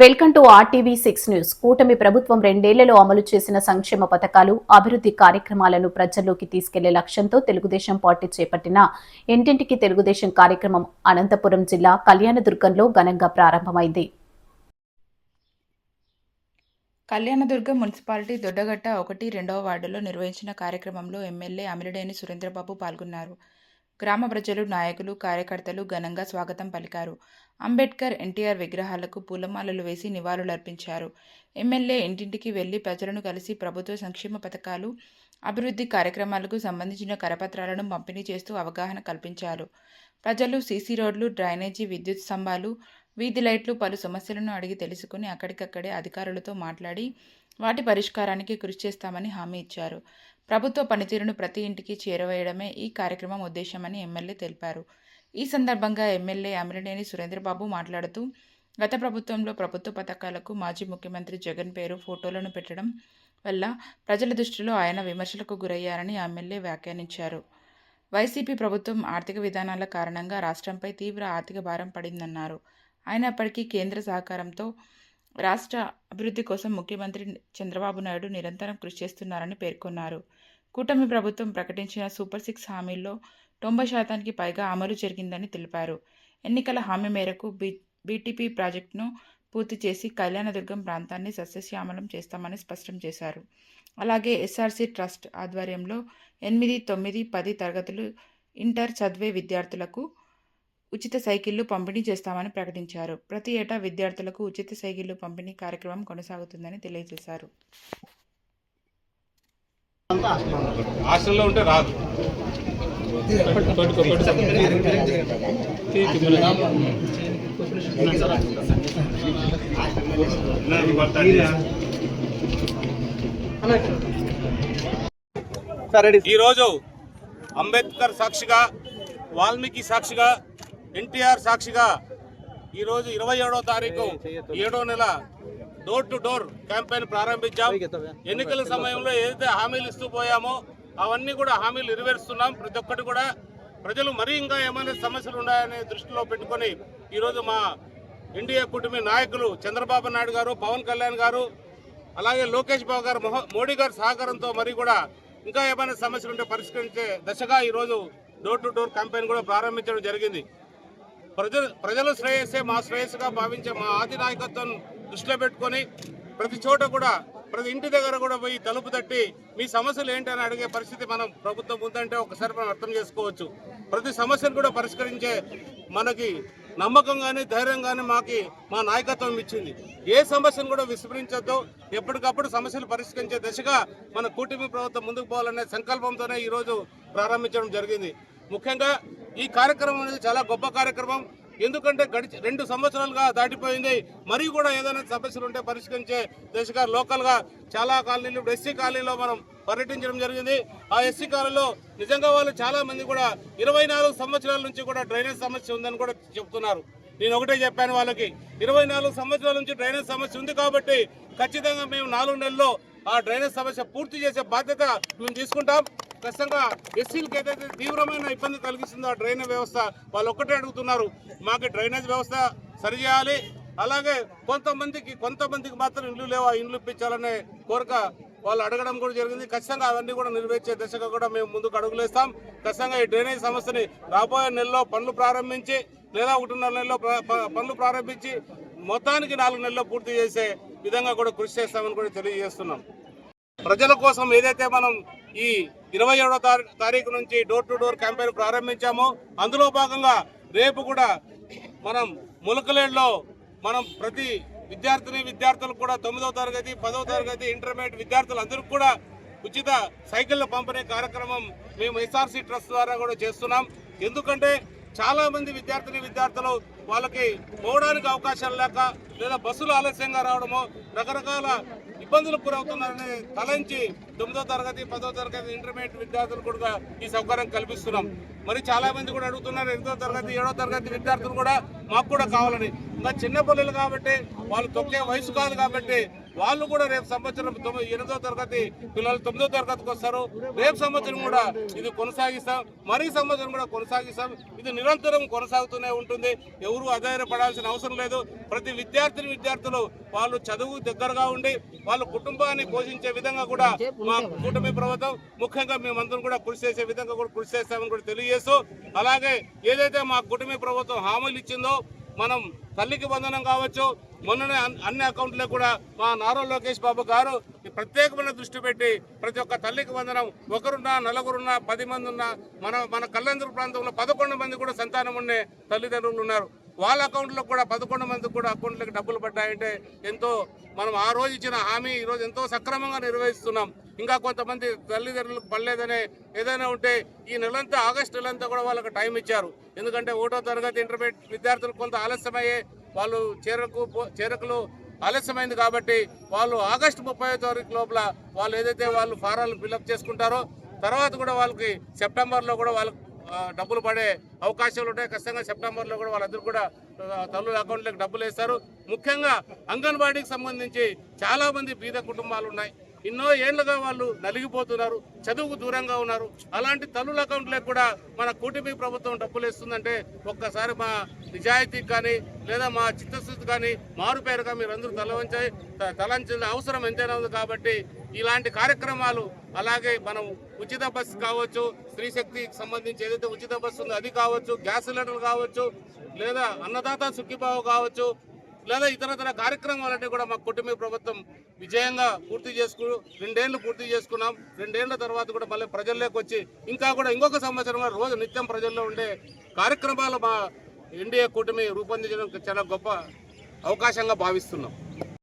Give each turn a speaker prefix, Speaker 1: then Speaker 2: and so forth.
Speaker 1: Welcome to RTV 6 news. కూటమి ప్రభుత్వం 2 ఏళ్లలో అమలు చేసిన సంక్షేమ పథకాలు, అభివృద్ధి కార్యక్రమాలను ప్రజల్లోకి తీసుకెళ్లే లక్ష్యంతో తెలుగుదేశం పార్టీ చేపట్టిన ఇంటింటికి తెలుగుదేశం కార్యక్రమం అనంతపురం జిల్లా కళ్యాణదుర్గంలో ఘనంగా ప్రారంభమైంది.
Speaker 2: కళ్యాణదుర్గం మున్సిపాలిటీ దొడ్డగట్ట 1, 2వ వార్డులో నిర్వహించిన కార్యక్రమంలో ఎమ్మెల్యే అమిలినేని సురేంద్రబాబు పాల్గొన్నారు. గ్రామ ప్రజలు, నాయకులు, కార్యకర్తలు ఘనంగా స్వాగతం పలికారు. అంబేద్కర్, ఎన్టీఆర్ విగ్రహాలకు పూలమాలలు వేసి నివాళులర్పించారు. ఎమ్మెల్యే ఇంటింటికి వెళ్లి ప్రజలను కలిసి ప్రభుత్వ సంక్షేమ పథకాలు, అభివృద్ధి కార్యక్రమాలకు సంబంధించిన కరపత్రాలను పంపిణీ చేస్తూ అవగాహన కల్పించారు. ప్రజలు సీసీ రోడ్లు, డ్రైనేజీ, విద్యుత్ స్తంభాలు, వీధి లైట్లు, పలు సమస్యలను అడిగి తెలుసుకుని అక్కడికక్కడే అధికారులతో మాట్లాడి వాటి పరిష్కారానికి కృషి చేస్తామని హామీ ఇచ్చారు. ప్రభుత్వ పనితీరును ప్రతి ఇంటికి చేరవేయడమే ఈ కార్యక్రమం ఉద్దేశమని ఎమ్మెల్యే తెలిపారు. ఈ సందర్భంగా ఎమ్మెల్యే అమిలినేని సురేంద్రబాబు మాట్లాడుతూ, గత ప్రభుత్వంలో ప్రభుత్వ పథకాలకు మాజీ ముఖ్యమంత్రి జగన్ పేరు, ఫోటోలను పెట్టడం వల్ల ప్రజల దృష్టిలో ఆయన విమర్శలకు గురయ్యారని ఎమ్మెల్యే వ్యాఖ్యానించారు. వైసీపీ ప్రభుత్వం ఆర్థిక విధానాల కారణంగా రాష్ట్రంపై తీవ్ర ఆర్థిక భారం పడిందన్నారు. అయినప్పటికీ కేంద్ర సహకారంతో రాష్ట్ర అభివృద్ధి కోసం ముఖ్యమంత్రి చంద్రబాబు నాయుడు నిరంతరం కృషి చేస్తున్నారని పేర్కొన్నారు. కూటమి ప్రభుత్వం ప్రకటించిన సూపర్ 6 హామీల్లో 90% పైగా అమలు జరిగిందని తెలిపారు. ఎన్నికల హామీ మేరకు బీటీపీ ప్రాజెక్టును పూర్తి చేసి కళ్యాణదుర్గం ప్రాంతాన్ని సస్యశ్యామలం చేస్తామని స్పష్టం చేశారు. అలాగే ఎస్ఆర్సీ ట్రస్ట్ ఆధ్వర్యంలో 8, 9, 10 తరగతులు ఇంటర్ చదివే విద్యార్థులకు ఉచిత సైకిళ్లు పంపిణీ చేస్తామని ప్రకటించారు. ప్రతి ఏటా విద్యార్థులకు ఉచిత సైకిళ్లు పంపిణీ కార్యక్రమం కొనసాగుతుందని తెలియజేశారు.
Speaker 3: హాస్టల్లో ఉంటే రాదు. ఈరోజు అంబేద్కర్ సాక్షిగా, వాల్మీకి సాక్షిగా, ఎన్టీఆర్ సాక్షిగా ఈరోజు 27వ తారీఖు 7వ నెల డోర్ టు డోర్ క్యాంపెయిన్ ప్రారంభించాం. ఎన్నికల సమయంలో ఏదైతే హామీలు ఇస్తూ పోయామో అవన్నీ కూడా హామీలు నెరవేరుస్తున్నాం. ప్రతి ఒక్కటి కూడా ప్రజలు మరీ ఇంకా ఏమైనా సమస్యలు ఉన్నాయనే దృష్టిలో పెట్టుకొని ఈరోజు మా ఎన్డీఏ కూటమి నాయకులు చంద్రబాబు నాయుడు గారు, పవన్ కళ్యాణ్ గారు, అలాగే లోకేష్ బాబు గారు, మోడీ గారి సహకారంతో మరి కూడా ఇంకా ఏమైనా సమస్యలు ఉంటే పరిష్కరించే దశగా ఈరోజు డోర్ టు డోర్ క్యాంపెయిన్ కూడా ప్రారంభించడం జరిగింది. ప్రజల శ్రేయస్సే మా శ్రేయస్సుగా భావించే మా ఆది నాయకత్వం దృష్టిలో పెట్టుకొని ప్రతి చోట కూడా, ప్రతి ఇంటి దగ్గర కూడా పోయి తలుపు తట్టి మీ సమస్యలు ఏంటని అడిగే పరిస్థితి మనం ప్రభుత్వం ఉందంటే ఒకసారి మనం అర్థం చేసుకోవచ్చు. ప్రతి సమస్యను కూడా పరిష్కరించే మనకి నమ్మకం కానీ, ధైర్యం కానీ మా నాయకత్వం ఇచ్చింది. ఏ సమస్యను కూడా విస్మరించొద్దు, ఎప్పటికప్పుడు సమస్యలు పరిష్కరించే దశగా మన కూటమి ప్రభుత్వం ముందుకు పోవాలనే సంకల్పంతోనే ఈరోజు ప్రారంభించడం జరిగింది. ముఖ్యంగా ఈ కార్యక్రమం అనేది చాలా గొప్ప కార్యక్రమం. ఎందుకంటే 2 సంవత్సరాలుగా దాటిపోయింది. మరియు కూడా ఏదైనా సమస్యలు ఉంటే పరిష్కరించే దశగా లోకల్గా చాలా కాలనీలు, ఇప్పుడు ఎస్సీ కాలనీలో మనం పర్యటించడం జరిగింది. ఆ ఎస్సీ కాలనీలో నిజంగా వాళ్ళు చాలా మంది కూడా 24 సంవత్సరాల నుంచి కూడా డ్రైనేజ్ సమస్య ఉందని కూడా చెప్తున్నారు. నేను ఒకటే చెప్పాను వాళ్ళకి, 24 సంవత్సరాల నుంచి డ్రైనేజ్ సమస్య ఉంది కాబట్టి ఖచ్చితంగా మేము 4 నెలల్లో ఆ డ్రైనేజ్ సమస్య పూర్తి చేసే బాధ్యత మేము తీసుకుంటాం. ఖచ్చితంగా ఎస్సీలకు ఏదైతే తీవ్రమైన ఇబ్బంది కలిగిస్తుందో ఆ డ్రైనేజ్ వ్యవస్థ, వాళ్ళు ఒక్కటే అడుగుతున్నారు, మాకు డ్రైనేజ్ వ్యవస్థ సరిచేయాలి, అలాగే కొంతమందికి మాత్రం ఇండ్లు లేవు, ఆ ఇండ్లు ఇప్పించాలనే కోరిక వాళ్ళు అడగడం కూడా జరిగింది. ఖచ్చితంగా అవన్నీ కూడా నెరవేర్చే దశగా కూడా మేము ముందుకు అడుగులేస్తాం. ఖచ్చితంగా ఈ డ్రైనేజ్ సమస్యని రాబోయే నెలలో పనులు ప్రారంభించి, లేదా 1.5 నెలలో పనులు ప్రారంభించి మొత్తానికి 4 నెలల్లో పూర్తి చేసే విధంగా కూడా కృషి చేస్తామని కూడా తెలియజేస్తున్నాం. ప్రజల కోసం ఏదైతే మనం ఈ 27వ తారీఖు నుంచి డోర్ టు డోర్ క్యాంపెయిన్ ప్రారంభించామో అందులో భాగంగా రేపు కూడా మనం ములకలేడులో మనం ప్రతి విద్యార్థులకు కూడా 9వ తరగతి, 10వ తరగతి, ఇంటర్మీడియట్ విద్యార్థులందరికీ కూడా ఉచిత సైకిళ్ల పంపిణీ కార్యక్రమం మేము ఎస్ఆర్సీ ట్రస్ట్ ద్వారా కూడా చేస్తున్నాం. ఎందుకంటే చాలా మంది విద్యార్థులు వాళ్ళకి పోవడానికి అవకాశాలు లేక, లేదా బస్సులు ఆలస్యంగా రావడమో, రకరకాల ఇబ్బందులకు గురవుతున్నారని తలంచి 9వ తరగతి, 10వ తరగతి, ఇంటర్మీడియట్ విద్యార్థులు కూడా ఈ సౌకర్యం కల్పిస్తున్నాం. మరి చాలా మంది కూడా అడుగుతున్నారు, 8వ తరగతి, 7వ తరగతి విద్యార్థులు కూడా మాకు కూడా కావాలని. ఇంకా చిన్న పిల్లలు కాబట్టి వాళ్ళు తొక్కే వయసు కాదు కాబట్టి వాళ్ళు కూడా రేపు సంవత్సరం 8వ తరగతి పిల్లలు 9వ తరగతికి వస్తారు. రేపు సంవత్సరం కూడా ఇది కొనసాగిస్తాం, మరీ సంవత్సరం కూడా కొనసాగిస్తాం. ఇది నిరంతరం కొనసాగుతూనే ఉంటుంది. ఎవరు అధైర్యపడాల్సిన అవసరం లేదు. ప్రతి విద్యార్థులు వాళ్ళు చదువు దగ్గరగా ఉండి వాళ్ళ కుటుంబాన్ని పోషించే విధంగా కూడా మా కూటమి ప్రభుత్వం ముఖ్యంగా మేమందరం కూడా కృషి చేసే విధంగా కూడా కృషి చేస్తామని కూడా తెలియజేస్తూ, అలాగే ఏదైతే మా కూటమి ప్రభుత్వం హామీలు ఇచ్చిందో మనం తల్లికి వందనం కావచ్చు, మొన్ననే అన్ని అకౌంట్లో కూడా మా నారా లోకేష్ బాబు గారు ప్రత్యేకమైన దృష్టి పెట్టి ప్రతి ఒక్క తల్లికి వందనం, ఒకరున్నా నలుగురున్నా 10 మంది ఉన్నా మన కళ్యాణదుర్గ ప్రాంతంలో 11 మంది కూడా సంతానం ఉండే తల్లిదండ్రులు ఉన్నారు. వాళ్ళ అకౌంట్లో కూడా 11 మందికి కూడా అకౌంట్లోకి డబ్బులు పడ్డాయంటే ఎంతో మనం ఆ రోజు ఇచ్చిన హామీ ఈరోజు ఎంతో సక్రమంగా నిర్వహిస్తున్నాం. ఇంకా కొంతమంది తల్లిదండ్రులకు పడలేదనే ఏదైనా ఉంటే ఈ నెలంతా ఆగస్టు నెలంతా కూడా వాళ్ళకి టైం ఇచ్చారు. ఎందుకంటే 1వ తరగతి ఇంటర్మీడియట్ విద్యార్థులు కొంత ఆలస్యమయ్యే వాళ్ళు చేరకులు ఆలస్యమైంది కాబట్టి వాళ్ళు ఆగస్టు 30వ తారీఖు లోపల వాళ్ళు ఏదైతే వాళ్ళు ఫారాలు ఫిల్అప్ చేసుకుంటారో తర్వాత కూడా వాళ్ళకి సెప్టెంబర్లో కూడా వాళ్ళకి డబ్బులు పడే అవకాశాలు ఉంటాయి. ఖచ్చితంగా సెప్టెంబర్లో కూడా వాళ్ళందరూ కూడా తల్లుల అకౌంట్లోకి డబ్బులు వేస్తారు. ముఖ్యంగా అంగన్వాడీకి సంబంధించి చాలామంది బీద కుటుంబాలు ఉన్నాయి. ఎన్నో ఏళ్లుగా వాళ్ళు నలిగిపోతున్నారు, చదువుకు దూరంగా ఉన్నారు. అలాంటి తల్లుల అకౌంట్లకు కూడా మన కూటమి ప్రభుత్వం డబ్బులు ఇస్తుందంటే ఒక్కసారి మా నిజాయితీకి కానీ లేదా మా చిత్తశుద్ధి కానీ మారుపేరుగా మీరందరూ తలంచిన అవసరం ఎంతైనా ఉంది. కాబట్టి ఇలాంటి కార్యక్రమాలు, అలాగే మనం ఉచిత బస్సు కావచ్చు, స్త్రీ శక్తికి సంబంధించి ఏదైతే ఉచిత బస్సు ఉందో అది కావచ్చు, గ్యాస్ సిలిండర్లు కావచ్చు, లేదా అన్నదాత సుఖీభావ కావచ్చు, లేదా ఇతరతర కార్యక్రమాలన్నీ కూడా మా కూటమి ప్రభుత్వం విజయంగా పూర్తి 2 ఏళ్ళు పూర్తి చేసుకున్నాం. 2 ఏళ్ల తర్వాత కూడా మళ్ళీ ప్రజల్లోకి వచ్చి ఇంకా కూడా ఇంకొక సంవత్సరంలో రోజు నిత్యం ప్రజల్లో ఉండే కార్యక్రమాలు మా ఎన్డీఏ కూటమి రూపొందించడం చాలా గొప్ప అవకాశంగా భావిస్తున్నాం.